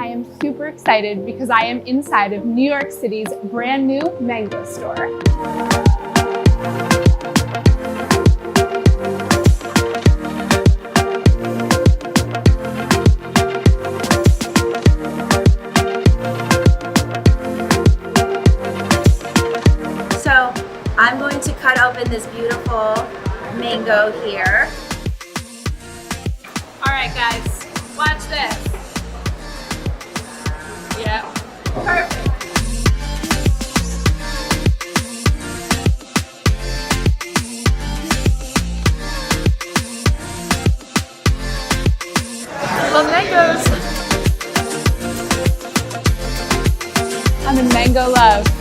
I am super excited because I am inside of New York City's brand new mango store. So I'm going to cut open this beautiful mango here. All right, guys, watch this. Yeah, perfect. Love mangoes. I'm in mango love.